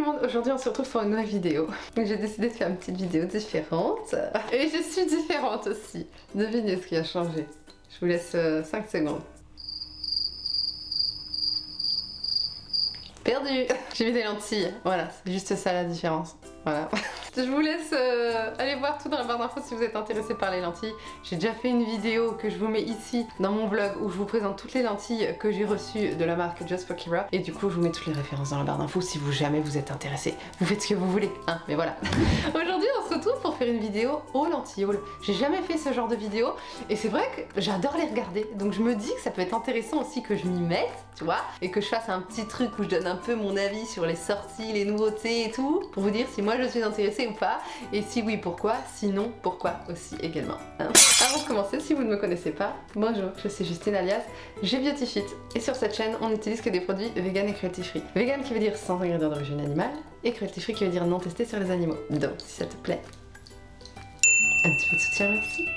le monde, aujourd'hui on se retrouve pour une nouvelle vidéo. Donc j'ai décidé de faire une petite vidéo différente. Et je suis différente aussi. Devinez ce qui a changé. Je vous laisse 5 secondes. Perdu. J'ai mis des lentilles, voilà, c'est juste ça la différence. Voilà. Je vous laisse aller voir tout dans la barre d'infos si vous êtes intéressé par les lentilles. J'ai déjà fait une vidéo que je vous mets ici dans mon vlog où je vous présente toutes les lentilles que j'ai reçues de la marque Just for Kira. Et du coup je vous mets toutes les références dans la barre d'infos si jamais vous êtes intéressé. Vous faites ce que vous voulez, hein, mais voilà. Aujourd'hui on se retrouve pour faire une vidéo aux lentilles. J'ai jamais fait ce genre de vidéo et c'est vrai que j'adore les regarder. Donc je me dis que ça peut être intéressant aussi que je m'y mette, tu vois, et que je fasse un petit truc où je donne un peu mon avis sur les sorties, les nouveautés et tout, pour vous dire si moi je suis intéressée ou pas, et si oui pourquoi, sinon pourquoi aussi également. Hein. Avant de commencer, si vous ne me connaissez pas, bonjour, je suis Justine alias GBeautyFit, et sur cette chaîne on n'utilise que des produits vegan et cruelty free. Vegan qui veut dire sans ingrédients d'origine animale, et cruelty free qui veut dire non testé sur les animaux. Donc si ça te plaît, un petit peu de soutien, merci.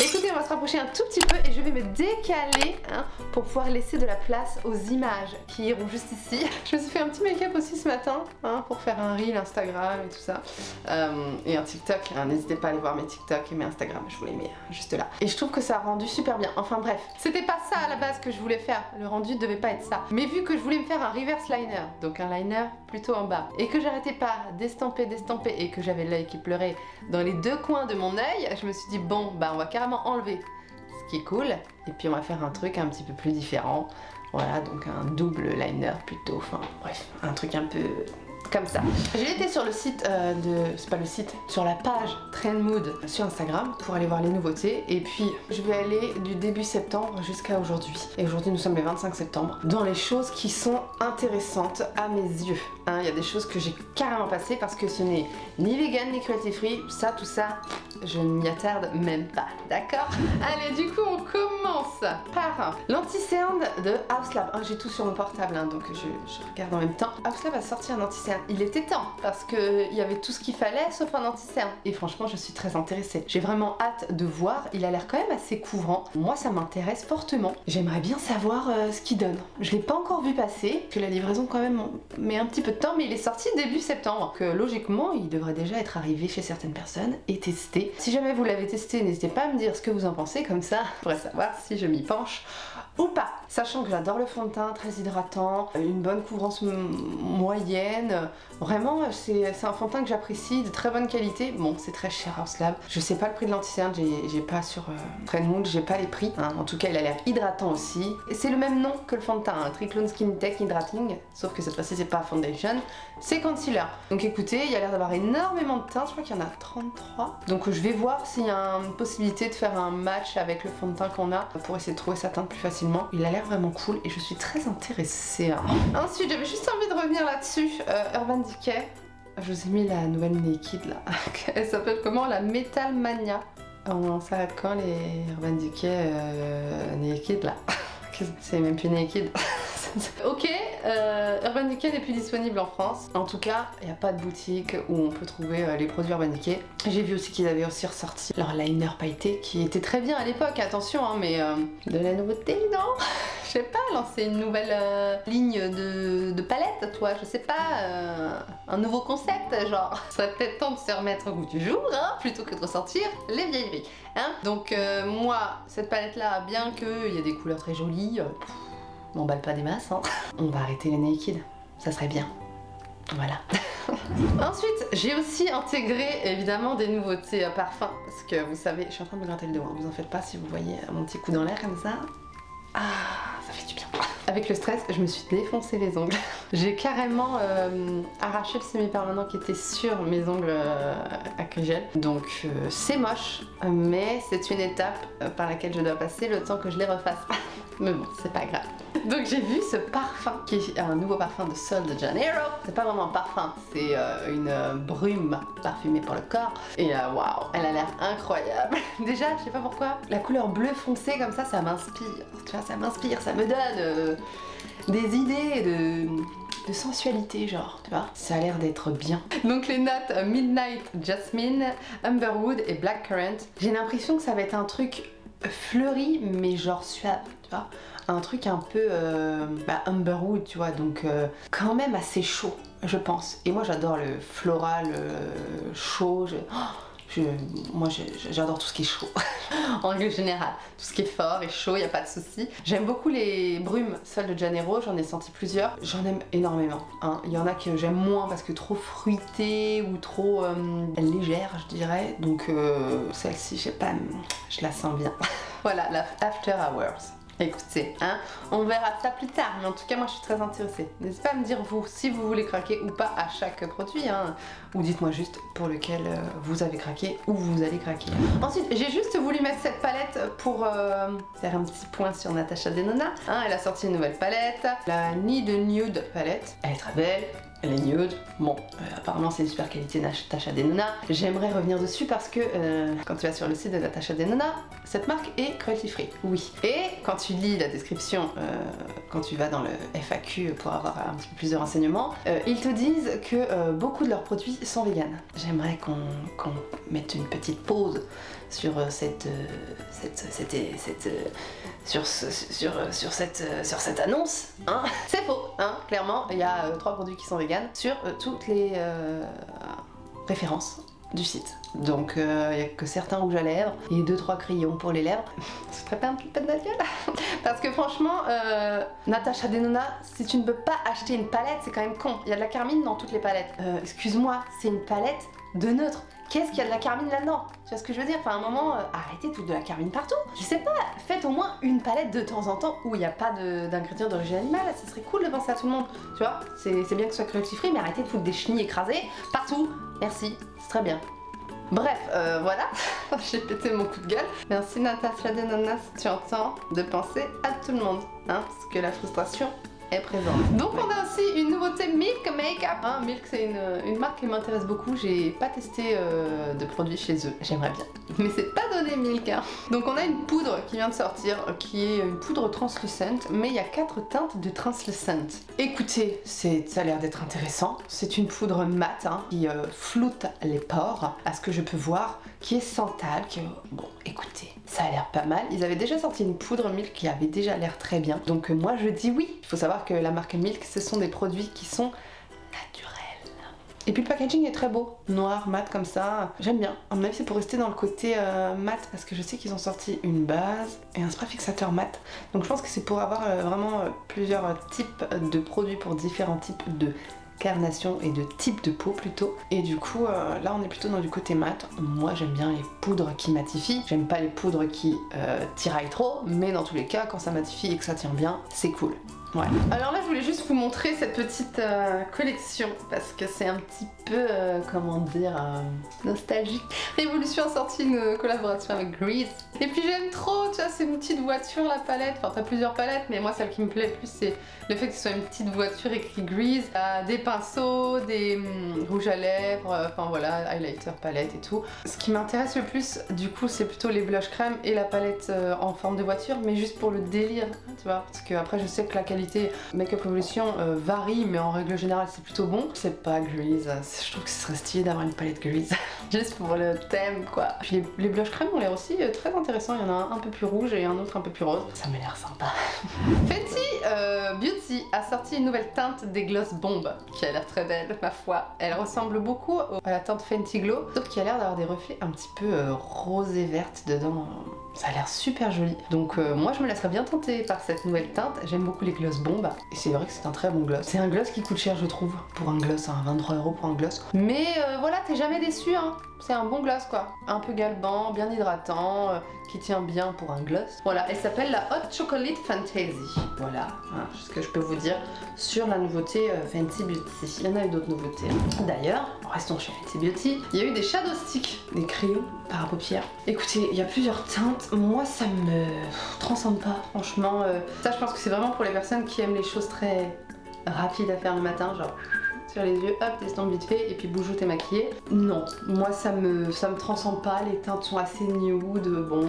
Écoutez, on va se rapprocher un tout petit peu et je vais me décaler pour pouvoir laisser de la place aux images qui iront juste ici. Je me suis fait un petit make-up aussi ce matin pour faire un reel Instagram et tout ça. Et un TikTok, n'hésitez pas à aller voir mes TikTok et mes Instagram, je vous les mets juste là. Et je trouve que ça a rendu super bien. Enfin bref, c'était pas ça à la base que je voulais faire. Le rendu devait pas être ça. Mais vu que je voulais me faire un reverse liner, donc un liner plutôt en bas, et que j'arrêtais pas d'estamper et que j'avais l'œil qui pleurait dans les deux coins de mon œil, je me suis dit bon bah on va carrément enlever ce qui est cool et puis on va faire un truc un petit peu plus différent. Voilà, donc un double liner plutôt, enfin bref, un truc un peu comme ça. J'ai été sur le site c'est pas le site, sur la page Trend Mood sur Instagram pour aller voir les nouveautés et puis je vais aller du début septembre jusqu'à aujourd'hui. Et aujourd'hui nous sommes le 25 septembre. Dans les choses qui sont intéressantes à mes yeux. Il y a des choses que j'ai carrément passées parce que ce n'est ni vegan ni cruelty free, tout ça, je ne m'y attarde même pas, d'accord? Allez, du coup on commence par l'anti-cerne de Haus Lab. J'ai tout sur mon portable donc je regarde en même temps. Haus Lab a sorti un anti-cerne. Il était temps parce qu'il y avait tout ce qu'il fallait sauf un anti-cerne. Et franchement je suis très intéressée. J'ai vraiment hâte de voir. Il a l'air quand même assez couvrant. Moi ça m'intéresse fortement. J'aimerais bien savoir ce qu'il donne. Je l'ai pas encore vu passer. Que la livraison quand même met un petit peu de temps, mais il est sorti début septembre. Que logiquement il devrait déjà être arrivé chez certaines personnes et testé. Si jamais vous l'avez testé, n'hésitez pas à me dire ce que vous en pensez, comme ça je pourrais savoir si je m'y penche ou pas. Sachant que j'adore le fond de teint, très hydratant, une bonne couvrance moyenne. Vraiment, c'est un fond de teint que j'apprécie, de très bonne qualité. Bon, c'est très cher Haus Lab. Je sais pas le prix de l'anti-cerne, j'ai pas sur Trend Mood, j'ai pas les prix. En tout cas, il a l'air hydratant aussi. Et c'est le même nom que le fond de teint, Triclone Skin Tech Hydrating. Sauf que cette fois-ci, c'est pas foundation, c'est concealer. Donc écoutez, il y a l'air d'avoir énormément de teintes. Je crois qu'il y en a 33. Donc je vais voir s'il y a une possibilité de faire un match avec le fond de teint qu'on a pour essayer de trouver sa teinte plus facilement. Il a l'air vraiment cool et je suis très intéressée. Ensuite, j'avais juste envie de revenir là-dessus. Urban Decay. Je vous ai mis la nouvelle Naked là. Elle s'appelle comment? La Metal Mania. On s'arrête quand les Urban Decay Naked là? C'est même plus Naked. Ok, Urban Decay n'est plus disponible en France. En tout cas, il n'y a pas de boutique où on peut trouver les produits Urban Decay. J'ai vu aussi qu'ils avaient aussi ressorti leur liner pailleté qui était très bien à l'époque, attention, mais de la nouveauté, non? Je sais pas, lancer une nouvelle ligne de palette, toi, je sais pas, un nouveau concept, genre. Ce serait peut-être temps de se remettre au goût du jour, plutôt que de ressortir les vieilleries. Donc moi, cette palette-là, bien qu'il y ait des couleurs très jolies, m'emballe pas des masses, On va arrêter les naked, ça serait bien. Voilà. Ensuite, j'ai aussi intégré évidemment des nouveautés parfums parce que vous savez, je suis en train de me gratter le dos, vous en faites pas si vous voyez mon petit coup dans l'air comme ça. Ça fait du bien. Avec le stress, je me suis défoncé les ongles. J'ai carrément arraché le semi-permanent qui était sur mes ongles acrygel. Donc c'est moche, mais c'est une étape par laquelle je dois passer le temps que je les refasse. Mais bon, c'est pas grave. Donc j'ai vu ce parfum qui est un nouveau parfum de Sol de Janeiro. C'est pas vraiment un parfum, c'est une brume parfumée pour le corps. Et waouh, elle a l'air incroyable. Déjà, je sais pas pourquoi, la couleur bleu foncé comme ça m'inspire. Tu vois, ça m'inspire, ça me donne des idées de sensualité, genre, tu vois. Ça a l'air d'être bien. Donc les notes Midnight Jasmine, Amberwood et Blackcurrant. J'ai l'impression que ça va être un truc fleuri mais genre suave. pas, un truc un peu Amberwood, tu vois, donc quand même assez chaud, je pense. Et moi j'adore le floral chaud, moi j'adore tout ce qui est chaud, en règle générale. Tout ce qui est fort et chaud, y a pas de souci. J'aime beaucoup les brumes Sol de Janeiro, j'en ai senti plusieurs. J'en aime énormément. Hein. Il y en a que j'aime moins parce que trop fruitée ou trop légère, je dirais. Donc celle-ci, je sais pas, je la sens bien. Voilà, la After Hours. Écoutez, hein, on verra ça plus tard, mais en tout cas moi je suis très intéressée. N'hésitez pas à me dire vous si vous voulez craquer ou pas à chaque produit, hein, ou dites-moi juste pour lequel vous avez craqué ou vous allez craquer. Ensuite, j'ai juste voulu mettre cette palette pour faire un petit point sur Natasha Denona. Hein, elle a sorti une nouvelle palette, la Need Nude palette. Elle est très belle. Elle est nude. Bon, apparemment c'est une super qualité Natasha Denona. J'aimerais revenir dessus parce que quand tu vas sur le site de Natasha Denona, cette marque est cruelty free. Oui. Et quand tu lis la description, quand tu vas dans le FAQ pour avoir un petit peu plus de renseignements, ils te disent que beaucoup de leurs produits sont véganes. J'aimerais qu'on mette une petite pause sur cette annonce, hein. C'est faux, hein. Clairement, il y a 3 produits qui sont véganes sur toutes les références du site. Donc il n'y a que certains rouges à lèvres et 2-3 crayons pour les lèvres. Ce serait pas un peu de notre gueule. Parce que franchement, Natasha Denona, si tu ne peux pas acheter une palette, c'est quand même con. Il y a de la carmine dans toutes les palettes. Excuse-moi, c'est une palette de neutre. Qu'est-ce qu'il y a de la carmine là-dedans? Tu vois ce que je veux dire? Enfin, à un moment, arrêtez de foutre de la carmine partout. Je sais pas, faites au moins une palette de temps en temps où il n'y a pas d'ingrédients d'origine animale. Ça serait cool de penser à tout le monde. Tu vois? C'est bien que ce soit cruelty free, mais arrêtez de foutre des chenilles écrasées partout. Merci, c'est très bien. Bref, voilà, j'ai pété mon coup de gueule. Merci Natasha Denona si tu entends de penser à tout le monde, hein, parce que la frustration est présente. Donc on a aussi une nouveauté Milk Makeup. Hein, Milk c'est une marque qui m'intéresse beaucoup. J'ai pas testé de produits chez eux. J'aimerais bien. Mais c'est pas donné Milk. Hein. Donc on a une poudre qui vient de sortir, qui est une poudre translucente, mais il y a 4 teintes de translucent. Écoutez, ça a l'air d'être intéressant. C'est une poudre mat hein, qui floute les pores, à ce que je peux voir, qui est sans talc. Bon, écoutez, ça a l'air pas mal. Ils avaient déjà sorti une poudre Milk qui avait déjà l'air très bien. Donc moi je dis oui. Il faut savoir que la marque Milk, ce sont des produits qui sont naturels. Et puis le packaging est très beau, noir, mat comme ça. J'aime bien. À mon avis, c'est pour rester dans le côté mat parce que je sais qu'ils ont sorti une base et un spray fixateur mat. Donc je pense que c'est pour avoir vraiment plusieurs types de produits pour différents types de carnation et de type de peau plutôt. Et du coup là on est plutôt dans du côté mat. Moi j'aime bien les poudres qui matifient. J'aime pas les poudres qui tiraillent trop, mais dans tous les cas quand ça matifie et que ça tient bien, c'est cool. Ouais. Alors là je voulais juste vous montrer cette petite collection parce que c'est un petit peu comment dire nostalgique. Révolution a sorti une collaboration avec Grease et puis j'aime trop, tu vois, c'est une petite voiture la palette, enfin t'as plusieurs palettes mais moi celle qui me plaît le plus c'est le fait que ce soit une petite voiture écrit Grease, des pinceaux, des rouges à lèvres, enfin voilà, highlighter, palette et tout. Ce qui m'intéresse le plus du coup c'est plutôt les blush crème et la palette en forme de voiture mais juste pour le délire, tu vois, parce que après je sais que la qualité Makeup Revolution varie mais en règle générale c'est plutôt bon. C'est pas Grease, je trouve que ce serait stylé d'avoir une palette Grease juste pour le thème quoi. Puis les blush crème ont l'air aussi très intéressants, il y en a un peu plus rouge et un autre un peu plus rose. Ça m'a l'air sympa. Fenty Beauty a sorti une nouvelle teinte des Gloss Bomb qui a l'air très belle ma foi. Elle ressemble beaucoup à la teinte Fenty Glow sauf qu'il a l'air d'avoir des reflets un petit peu rose et verte dedans. Ça a l'air super joli. Donc moi je me laisserais bien tenter par cette nouvelle teinte. J'aime beaucoup les gloss bombes. Et c'est vrai que c'est un très bon gloss. C'est un gloss qui coûte cher je trouve. Pour un gloss, hein, 23 € pour un gloss. Mais voilà, t'es jamais déçu hein. C'est un bon gloss quoi. Un peu galbant, bien hydratant, qui tient bien pour un gloss. Voilà, elle s'appelle la Hot Chocolate Fantasy. Voilà, hein, ce que je peux vous dire sur la nouveauté Fenty Beauty. Il y en a eu d'autres nouveautés. D'ailleurs, restons chez Fenty Beauty. Il y a eu des shadow sticks, des crayons par paupières. Écoutez, il y a plusieurs teintes. Moi, ça me transcende pas. Franchement, ça, je pense que c'est vraiment pour les personnes qui aiment les choses très rapides à faire le matin, genre sur les yeux, hop, t'estampes vite fait et puis bougeot t'es maquillée. Non, moi ça me transcende pas, les teintes sont assez nude, bon,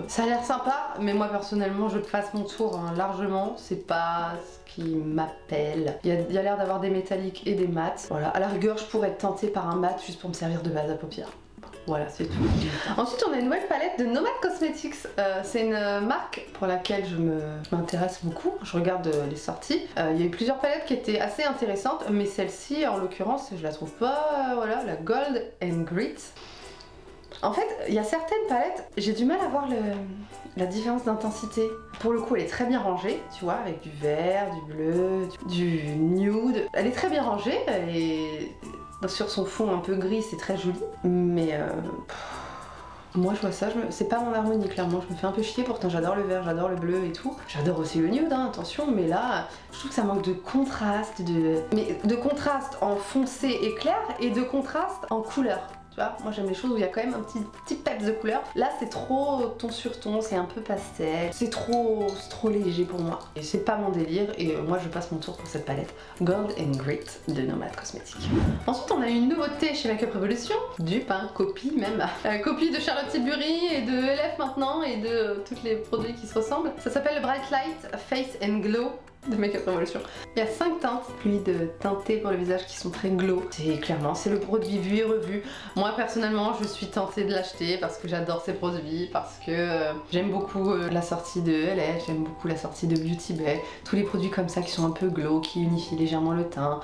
ça a l'air sympa, mais moi personnellement je passe mon tour hein, largement, c'est pas ce qui m'appelle. Il y a l'air d'avoir des métalliques et des mats, voilà, à la rigueur je pourrais être tentée par un mat juste pour me servir de base à paupières. Voilà, c'est tout. Ensuite, on a une nouvelle palette de Nomad Cosmetics. C'est une marque pour laquelle je m'intéresse beaucoup. Je regarde les sorties. Il y a eu plusieurs palettes qui étaient assez intéressantes, mais celle-ci, en l'occurrence, je la trouve pas. Voilà, la Gold and Grit. En fait, il y a certaines palettes, j'ai du mal à voir la différence d'intensité. Pour le coup, elle est très bien rangée, tu vois, avec du vert, du bleu, du nude. Elle est très bien rangée, elle est... Sur son fond un peu gris, c'est très joli, mais moi je vois ça, c'est pas mon harmonie clairement, je me fais un peu chier, pourtant j'adore le vert, j'adore le bleu et tout. J'adore aussi le nude, hein, attention, mais là, je trouve que ça manque de contraste, mais de contraste en foncé et clair et de contraste en couleur. Tu vois, moi j'aime les choses où il y a quand même un petit peps de couleur. Là c'est trop ton sur ton, c'est un peu pastel, c'est trop léger pour moi. Et c'est pas mon délire et moi je passe mon tour pour cette palette Gold and Grit de Nomad Cosmetics. Ensuite on a une nouveauté chez Makeup Revolution, dupe, hein, copie même. Copie de Charlotte Tilbury et de LF maintenant et de tous les produits qui se ressemblent. Ça s'appelle le Bright Light Face and Glow de Makeup Revolution. Il y a 5 teintes, fluides teintés pour le visage qui sont très glow. C'est le produit vu et revu. Moi personnellement je suis tentée de l'acheter parce que j'adore ces produits, parce que j'aime beaucoup la sortie de LF, j'aime beaucoup la sortie de Beauty Bay, tous les produits comme ça qui sont un peu glow, qui unifient légèrement le teint.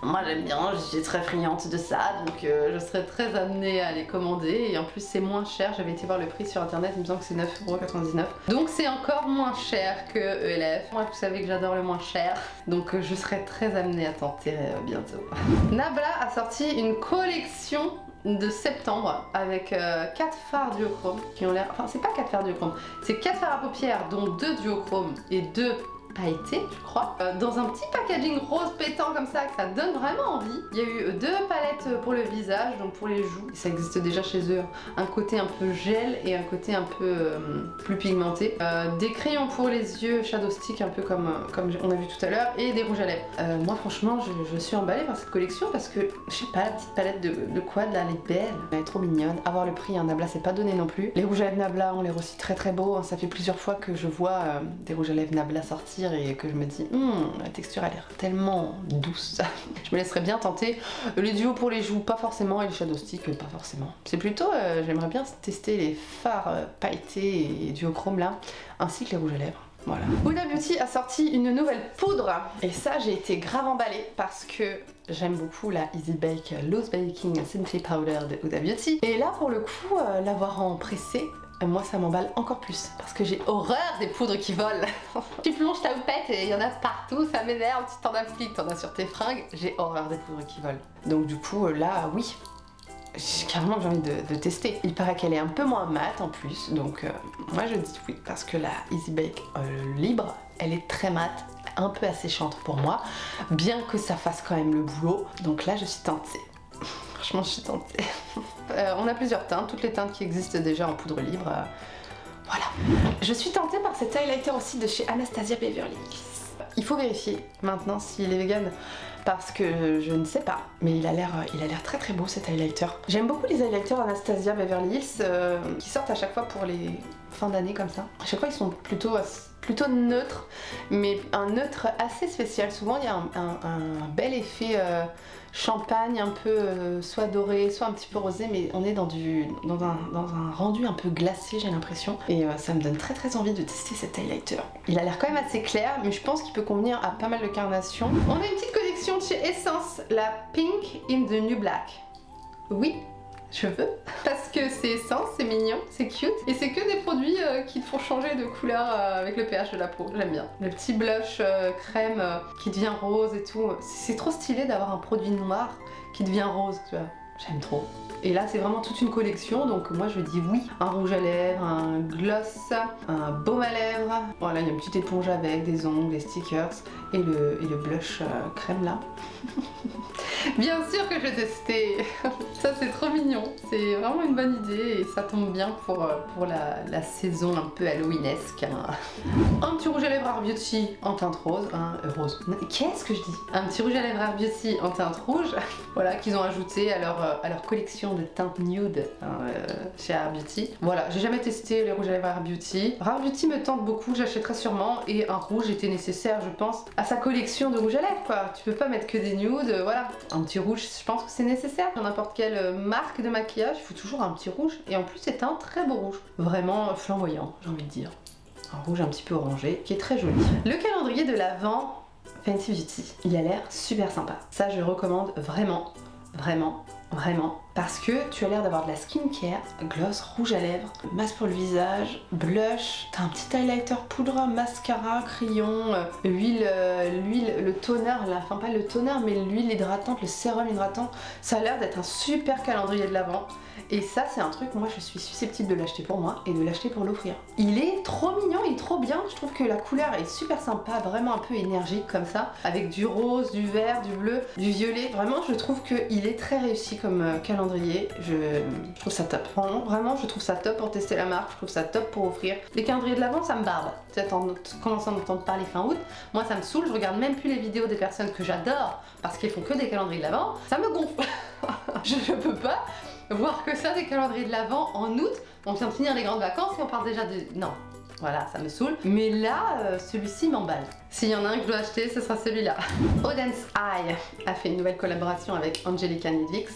Moi j'aime bien, je suis très friande de ça, donc je serais très amenée à les commander et en plus c'est moins cher, j'avais été voir le prix sur internet, il me semble que c'est 9,99 €. Donc c'est encore moins cher que ELF. Moi vous savez que j'adore le moins cher, donc je serais très amenée à tenter bientôt. Nabla a sorti une collection de septembre avec 4 fards duochrome qui ont l'air... Enfin c'est pas 4 fards duochrome, c'est 4 fards à paupières dont 2 duochrome et 2 pailleté, je crois, dans un petit packaging rose pétant comme ça, que ça donne vraiment envie. Il y a eu 2 palettes pour le visage, donc pour les joues, ça existe déjà chez eux, un côté un peu gel et un côté un peu plus pigmenté. Des crayons pour les yeux, shadow stick un peu comme on a vu tout à l'heure, et des rouges à lèvres. Moi franchement je suis emballée par cette collection parce que, je sais pas, la petite palette de quad là, elle est belle, elle est trop mignonne. Avoir le prix, hein, Nabla c'est pas donné non plus. Les rouges à lèvres Nabla ont l'air aussi très très beaux, hein. Ça fait plusieurs fois que je vois des rouges à lèvres Nabla sortir et que je me dis la texture a l'air tellement douce. Je me laisserais bien tenter. Les duos pour les joues pas forcément et les shadow stick pas forcément. C'est plutôt j'aimerais bien tester les fards pailletés et duochrome là ainsi que les rouges à lèvres. Voilà. Huda Beauty a sorti une nouvelle poudre et ça j'ai été grave emballée parce que j'aime beaucoup la Easy Bake Loose Baking Essential Powder de Huda Beauty et là pour le coup l'avoir en pressé, moi ça m'emballe encore plus parce que j'ai horreur des poudres qui volent. Tu plonges ta houppette et il y en a partout, ça m'énerve, tu t'en appliques, t'en as sur tes fringues, j'ai horreur des poudres qui volent. Donc du coup là oui, j'ai carrément envie de tester. Il paraît qu'elle est un peu moins mate en plus, donc moi je dis oui parce que la Easy Bake libre, elle est très mate, un peu asséchante pour moi, bien que ça fasse quand même le boulot, donc là je suis tentée. Franchement, je suis tentée. On a plusieurs teintes, toutes les teintes qui existent déjà en poudre libre. Voilà. Je suis tentée par cet highlighter aussi de chez Anastasia Beverly Hills. Il faut vérifier maintenant s'il est vegan parce que je ne sais pas. Mais il a l'air très très beau cet highlighter. J'aime beaucoup les highlighters Anastasia Beverly Hills qui sortent à chaque fois pour les fins d'année comme ça. À chaque fois ils sont plutôt neutres, mais un neutre assez spécial. Souvent il y a un bel effet champagne, un peu soit doré, soit un petit peu rosé, mais on est dans un rendu un peu glacé, j'ai l'impression. Et ça me donne très très envie de tester cet highlighter. Il a l'air quand même assez clair, mais je pense qu'il peut convenir à pas mal de carnations. On a une petite collection de chez Essence, la Pink in the New Black. Oui, je veux, parce que c'est Essence, c'est mignon, c'est cute, et c'est que des produits qui te font changer de couleur avec le pH de la peau, j'aime bien. Le petit blush crème qui devient rose et tout, c'est trop stylé d'avoir un produit noir qui devient rose, tu vois, j'aime trop. Et là c'est vraiment toute une collection, donc moi je dis oui. Un rouge à lèvres, un gloss, un baume à lèvres, voilà, il y a une petite éponge avec, des ongles, des stickers, et le blush crème là. Bien sûr que je vais tester. Ça c'est trop mignon, c'est vraiment une bonne idée et ça tombe bien pour la saison un peu halloweenesque. Un petit rouge à lèvres Art Beauty en teinte rose, rose. Qu'est-ce que je dis? Un petit rouge à lèvres Art Beauty en teinte rouge, voilà, qu'ils ont ajouté à leur à leur collection de teintes nude chez Rare Beauty. Voilà, j'ai jamais testé les rouges à lèvres Rare Beauty. Rare Beauty me tente beaucoup, j'achèterai sûrement, et un rouge était nécessaire, je pense, à sa collection de rouges à lèvres, quoi. Tu peux pas mettre que des nudes, voilà. Un petit rouge, je pense que c'est nécessaire. Dans n'importe quelle marque de maquillage, il faut toujours un petit rouge, et en plus c'est un très beau rouge. Vraiment flamboyant, j'ai envie de dire. Un rouge un petit peu orangé, qui est très joli. Le calendrier de l'Avent Fenty Beauty, il a l'air super sympa. Ça, je recommande vraiment, vraiment, vraiment. Parce que tu as l'air d'avoir de la skincare, gloss, rouge à lèvres, masque pour le visage, blush, t'as un petit highlighter, poudre, mascara, crayon, l'huile, le toner, là, enfin pas le toner, mais l'huile hydratante, le sérum hydratant. Ça a l'air d'être un super calendrier de l'Avent. Et ça, c'est un truc, moi je suis susceptible de l'acheter pour moi et de l'acheter pour l'offrir. Il est trop mignon, il est trop bien. Je trouve que la couleur est super sympa, vraiment un peu énergique comme ça, avec du rose, du vert, du bleu, du violet. Vraiment, je trouve qu'il est très réussi comme calendrier. Je trouve ça top. Vraiment, je trouve ça top pour tester la marque. Je trouve ça top pour offrir. Les calendriers de l'Avent, ça me barbe. Tu commences à en entendre parler fin août. Moi, ça me saoule. Je regarde même plus les vidéos des personnes que j'adore parce qu'elles font que des calendriers de l'Avent. Ça me gonfle. Je peux pas voir que ça, des calendriers de l'Avent en août. On vient de finir les grandes vacances et on part déjà de... Non, voilà, ça me saoule. Mais là, celui-ci m'emballe. S'il y en a un que je dois acheter, ce sera celui-là. Auden's Eye a fait une nouvelle collaboration avec Angelica Nidvix.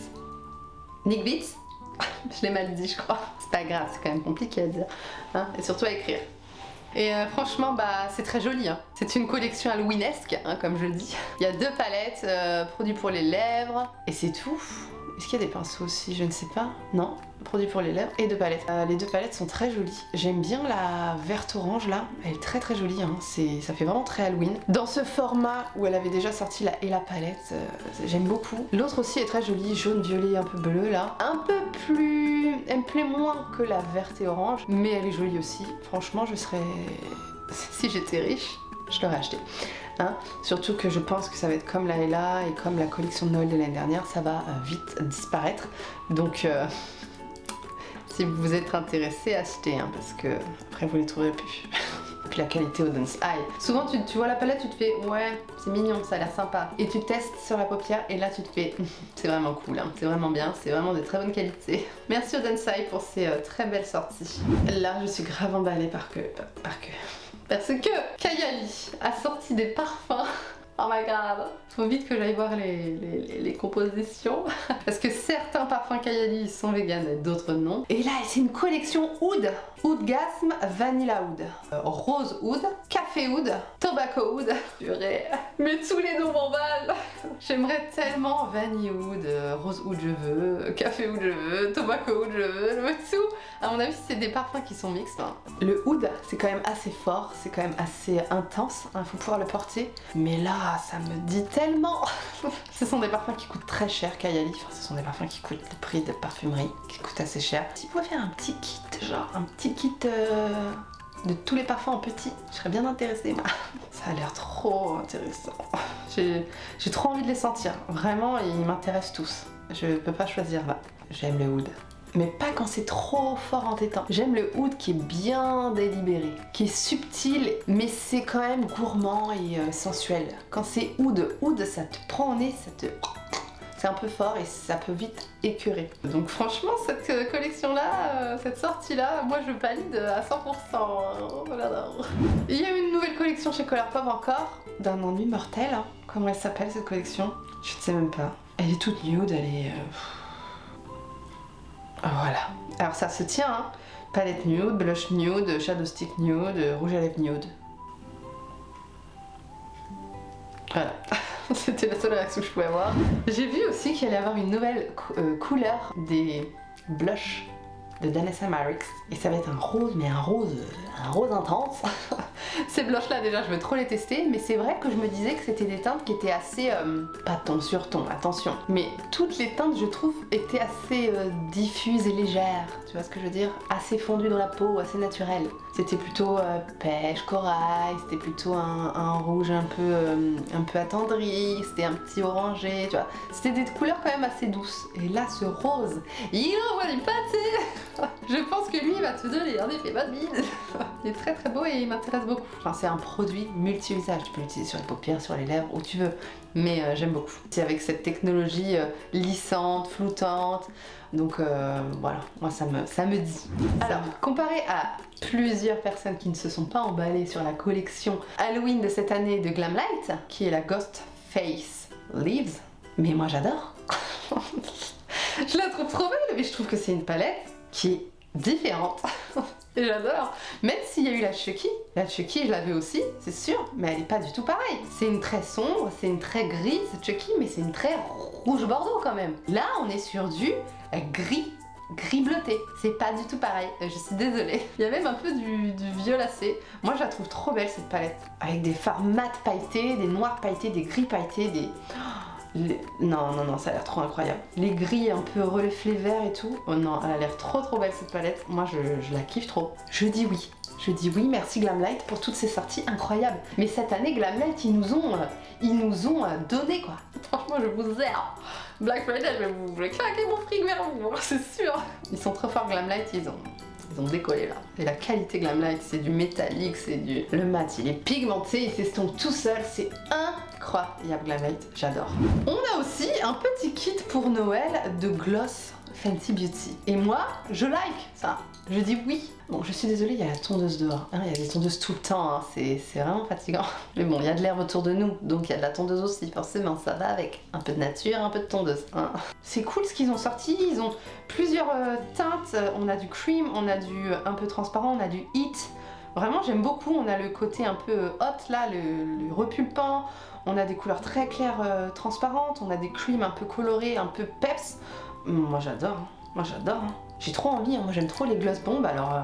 Nickbits. Je l'ai mal dit, je crois. C'est pas grave, c'est quand même compliqué à dire. Hein, et surtout à écrire. Et franchement, bah, c'est très joli. Hein. C'est une collection halloweenesque, hein, comme je le dis. Il y a 2 palettes, produits pour les lèvres, et c'est tout. Est-ce qu'il y a des pinceaux aussi? Je ne sais pas. Non, produits pour les lèvres et 2 palettes. Les 2 palettes sont très jolies. J'aime bien la verte orange là. Elle est très très jolie. Hein. Ça fait vraiment très Halloween. Dans ce format où elle avait déjà sorti la palette, j'aime beaucoup. L'autre aussi est très jolie, jaune, violet, un peu bleu là. Un peu plus... Elle me plaît moins que la verte et orange, mais elle est jolie aussi. Franchement, je serais... Si j'étais riche, je l'aurais acheté. Hein, surtout que je pense que ça va être comme la Ella et comme la collection de Noël de l'année dernière, ça va vite disparaître. Donc si vous êtes intéressé, achetez, hein, parce que après vous les trouverez plus. Et puis la qualité Auden's Eye. Souvent tu vois la palette, tu te fais ouais, c'est mignon, ça a l'air sympa. Et tu testes sur la paupière et là tu te fais c'est vraiment cool, hein, c'est vraiment bien, c'est vraiment de très bonne qualité. Merci Auden's Eye pour ces très belles sorties. Là je suis grave emballée parce que Kayali a sorti des parfums. Oh my god. Faut vite que j'aille voir les compositions. Parce que certains parfums Kayali sont vegan et d'autres non. Et là, c'est une collection oud. Oudgasm Vanilla Oud. Rose Oud. Café Oud. Tobacco Oud. Purée. Mais tous les noms m'emballent. J'aimerais tellement Vanille Oud, Rose Oud je veux, Café Oud je veux, Tobacco Oud je veux tout. À mon avis, c'est des parfums qui sont mixtes. Hein. Le oud, c'est quand même assez fort, c'est quand même assez intense. Il faut pouvoir le porter. Mais là, ça me dit tellement. Ce sont des parfums qui coûtent très cher, Kayali. Enfin, ce sont des parfums qui coûtent le prix de parfumerie, qui coûtent assez cher. Si vous pouvez faire un petit kit, genre un petit kit de tous les parfums en petit, je serais bien intéressée moi. Ça a l'air trop intéressant. J'ai trop envie de les sentir. Vraiment, ils m'intéressent tous. Je peux pas choisir là. J'aime le oud. Mais pas quand c'est trop fort entêtant. J'aime le oud qui est bien délibéré, qui est subtil, mais c'est quand même gourmand et sensuel. Quand c'est oud, ça te prend au nez, c'est un peu fort et ça peut vite écœurer. Donc franchement, cette collection-là, cette sortie-là, moi je valide à 100%. J'adore. Il y a une nouvelle collection chez Colourpop encore, d'un ennui mortel. Hein. Comment elle s'appelle cette collection? Je ne sais même pas. Elle est toute nude, elle est... Voilà. Alors ça se tient, hein. Palette nude, blush nude, shadow stick nude, rouge à lèvres nude. Voilà. C'était la seule réaction que je pouvais avoir. J'ai vu aussi qu'il allait y avoir une nouvelle couleur des blushs de Danessa Myricks. Et ça va être un rose, mais un rose intense. Ces blushs là déjà je veux trop les tester, mais c'est vrai que je me disais que c'était des teintes qui étaient assez pas ton sur ton, attention, mais toutes les teintes je trouve étaient assez diffuses et légères, tu vois ce que je veux dire, assez fondues dans la peau, assez naturelles. C'était plutôt pêche, corail, c'était plutôt un rouge un peu attendri, c'était un petit orangé, tu vois, c'était des couleurs quand même assez douces. Et là ce rose, il envoie du pâté. Je pense que lui il va te donner un effet bad bide. Il est très très beau et il m'intéresse beaucoup. beaucoup. Enfin, c'est un produit multi-usage. Tu peux l'utiliser sur les paupières, sur les lèvres, où tu veux. Mais j'aime beaucoup. C'est avec cette technologie lissante, flottante. Donc voilà, moi ça me dit. Alors, comparé à plusieurs personnes qui ne se sont pas emballées sur la collection Halloween de cette année de Glamlight, qui est la Ghost Face Leaves, mais moi j'adore. Je la trouve trop belle, mais je trouve que c'est une palette qui est différente. Et j'adore. Même s'il y a eu la Chucky je l'avais aussi, c'est sûr, mais elle est pas du tout pareille. C'est une très sombre, c'est une très grise Chucky, mais c'est une très rouge bordeaux quand même. Là, on est sur du gris bleuté. C'est pas du tout pareil, je suis désolée. Il y a même un peu du violacé. Moi, je la trouve trop belle cette palette. Avec des fards mat pailletés, des noirs pailletés, des gris pailletés, des... Non, ça a l'air trop incroyable. Les gris un peu reflets verts et tout. Oh non, elle a l'air trop belle cette palette. Moi, je la kiffe trop. Je dis oui. Je dis oui, merci Glamlight pour toutes ces sorties incroyables. Mais cette année, Glamlight, ils nous ont donné quoi. Franchement, je vous aime. Black Friday, je vais claquer mon fric vers vous, c'est sûr. Ils sont trop forts Glamlight, ils ont décollé là. Et la qualité Glamlight, c'est du métallique, c'est du... Le mat, il est pigmenté, il s'estompe tout seul, c'est incroyable Glamlight, j'adore. On a aussi un petit kit pour Noël de gloss Fenty Beauty. Et moi, je like ça. Je dis oui. Bon, je suis désolée, il y a la tondeuse dehors. Hein, il y a des tondeuses tout le temps, hein. C'est vraiment fatigant. Mais bon, il y a de l'herbe autour de nous, donc il y a de la tondeuse aussi, forcément, ça va avec. Un peu de nature, un peu de tondeuse. Hein. C'est cool ce qu'ils ont sorti, ils ont plusieurs teintes. On a du cream, on a du un peu transparent, on a du heat. Vraiment, j'aime beaucoup. On a le côté un peu hot là, le repulpant. On a des couleurs très claires transparentes, on a des creams un peu colorés, un peu peps. Moi j'adore, moi j'adore. J'ai trop envie, moi j'aime trop les gloss bombes, alors...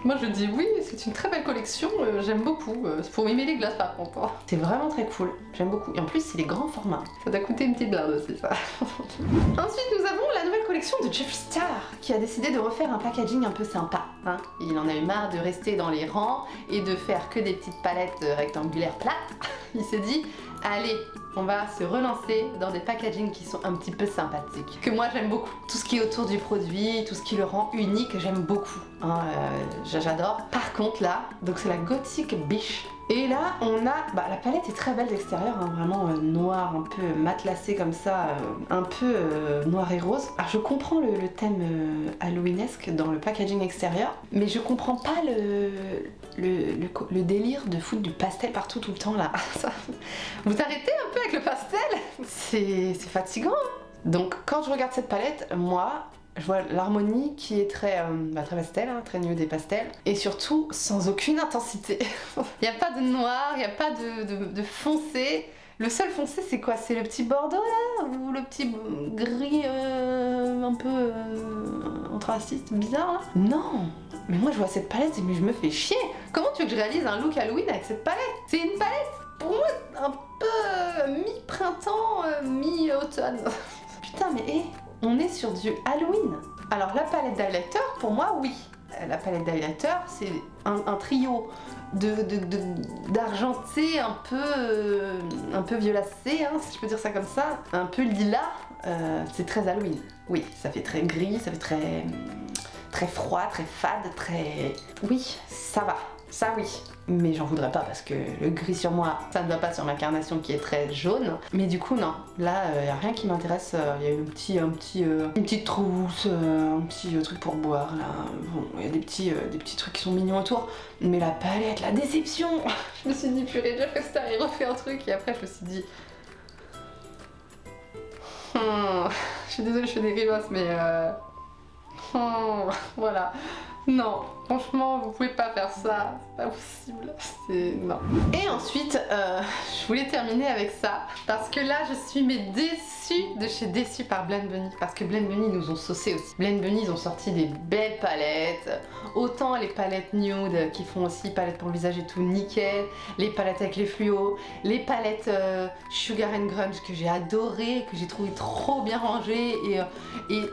Moi je dis oui, c'est une très belle collection, j'aime beaucoup. Faut aimer les glaces par contre. Hein. C'est vraiment très cool, j'aime beaucoup. Et en plus c'est les grands formats. Ça doit coûter une petite blinde aussi ça. Ensuite nous avons la nouvelle collection de Jeffree Star qui a décidé de refaire un packaging un peu sympa. Hein. Il en a eu marre de rester dans les rangs et de faire que des petites palettes rectangulaires plates. Il s'est dit, allez, on va se relancer dans des packagings qui sont un petit peu sympathiques. Que moi j'aime beaucoup. Tout ce qui est autour du produit, tout ce qui le rend unique, j'aime beaucoup. Hein, j'adore. Par contre là, donc c'est la Gothic Biche. Et là on a, la palette est très belle d'extérieur, hein, vraiment noir, un peu matelassé comme ça, un peu noir et rose. Alors je comprends le thème halloweenesque dans le packaging extérieur, mais je comprends pas le délire de foutre du pastel partout tout le temps là. Vous arrêtez un peu avec le pastel, c'est fatigant. Donc quand je regarde cette palette, moi je vois l'harmonie qui est très pastel, hein, très nude des pastels, et surtout sans aucune intensité. Il n'y a pas de noir, il n'y a pas de foncé. Le seul foncé c'est quoi? C'est le petit bordeaux là? Ou le petit gris un peu anthracite bizarre là? Non! Mais moi je vois cette palette et je me fais chier! Comment tu veux que je réalise un look Halloween avec cette palette? C'est une palette pour moi un peu mi-printemps, mi-automne. Putain mais on est sur du Halloween. Alors la palette d'highlighter, pour moi, oui. La palette d'highlighter, c'est un trio d'argenté un peu violacé, hein, si je peux dire ça comme ça, un peu lilas. C'est très Halloween. Oui, ça fait très gris, ça fait très froid, très fade, très... Oui, ça va. Ça oui, mais j'en voudrais pas parce que le gris sur moi, ça ne va pas sur ma carnation qui est très jaune. Mais du coup non, là y a rien qui m'intéresse. Il y a une petite trousse, un petit truc pour boire là. Bon, il y a des petits trucs qui sont mignons autour. Mais la palette, la déception. Je me suis dit purée, Jeffree Star il refait un truc et après je me suis dit. Je suis désolée, je fais des grimaces mais voilà. Non, franchement, vous pouvez pas faire ça, c'est pas possible, c'est... non. Et ensuite, je voulais terminer avec ça, parce que là, je suis déçue de chez Déçue par Blend Bunny, parce que Blend Bunny nous ont saucé aussi. Blend Bunny, ils ont sorti des belles palettes, autant les palettes nude, qui font aussi palettes pour le visage et tout, nickel, les palettes avec les fluos, les palettes Sugar and Grunge que j'ai adoré, que j'ai trouvé trop bien rangées, et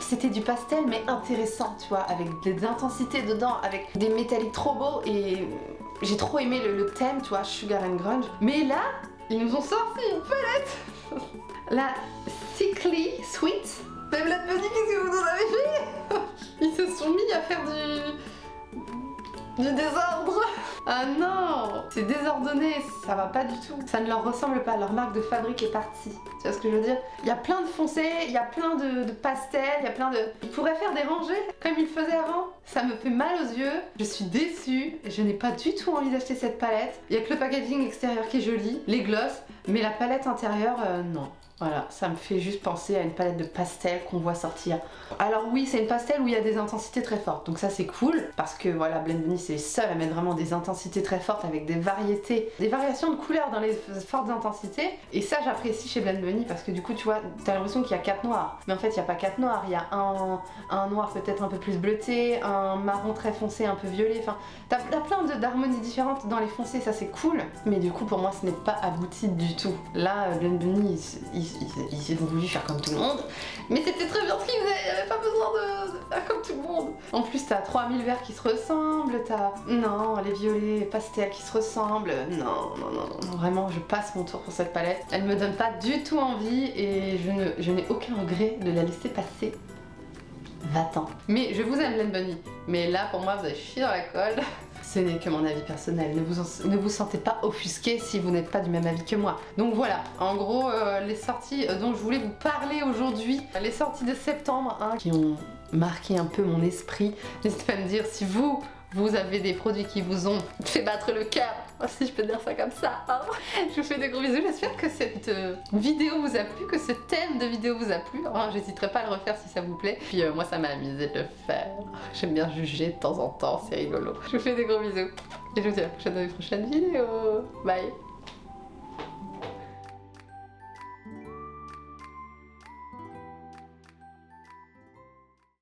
c'était du pastel, mais intéressant, tu vois, avec des intensités dedans, avec des métalliques trop beaux, et j'ai trop aimé le thème, tu vois, Sugar and Grunge. Mais là, ils nous ont sorti une palette. La Sickly Sweet. Mais Blend Bunny, qu'est-ce que vous nous avez fait? Ils se sont mis à faire du désordre. Ah non, c'est désordonné, ça va pas du tout. Ça ne leur ressemble pas, leur marque de fabrique est partie. Tu vois ce que je veux dire? Il y a plein de foncés, il y a plein de pastels, il y a plein de... Ils pourraient faire des rangées comme ils faisaient avant. Ça me fait mal aux yeux, je suis déçue, je n'ai pas du tout envie d'acheter cette palette. Il y a que le packaging extérieur qui est joli, les glosses, mais la palette intérieure, non. Voilà, ça me fait juste penser à une palette de pastel qu'on voit sortir. Alors oui, c'est une pastel où il y a des intensités très fortes, donc ça c'est cool, parce que voilà, Blend Bunny c'est les seuls à mettre vraiment des intensités très fortes avec des variétés, des variations de couleurs dans les fortes intensités, et ça j'apprécie chez Blend Bunny, parce que du coup tu vois, t'as l'impression qu'il y a 4 noirs, mais en fait il n'y a pas 4 noirs, il y a un noir peut-être un peu plus bleuté, un marron très foncé, un peu violet, enfin, t'as plein d'harmonies différentes dans les foncés, ça c'est cool, mais du coup pour moi ce n'est pas abouti du tout. Là, Blend Bunny, ils ont voulu faire comme tout le monde, mais c'était très bien ce qu'ils faisaient, il n'y avait pas besoin de faire comme tout le monde. En plus, t'as 3000 verts qui se ressemblent, t'as... Non, les violets pastels qui se ressemblent, non, vraiment, je passe mon tour pour cette palette. Elle me donne pas du tout envie et je n'ai aucun regret de la laisser passer. Va-t'en. Mais je vous aime, Blend Bunny, mais là, pour moi, vous avez chié dans la colle. Ce n'est que mon avis personnel, ne vous sentez pas offusqué si vous n'êtes pas du même avis que moi. Donc voilà, en gros, les sorties dont je voulais vous parler aujourd'hui, les sorties de septembre, hein, qui ont marqué un peu mon esprit. N'hésitez pas à me dire si vous avez des produits qui vous ont fait battre le cœur, si je peux dire ça comme ça. Hein. Je vous fais des gros bisous, j'espère que cette vidéo vous a plu, que ce thème de vidéo vous a plu. Hein, j'hésiterai pas à le refaire si ça vous plaît. Puis moi ça m'a amusé de le faire. J'aime bien juger de temps en temps, c'est rigolo. Je vous fais des gros bisous. Et je vous dis à la prochaine dans une prochaine vidéo. Bye.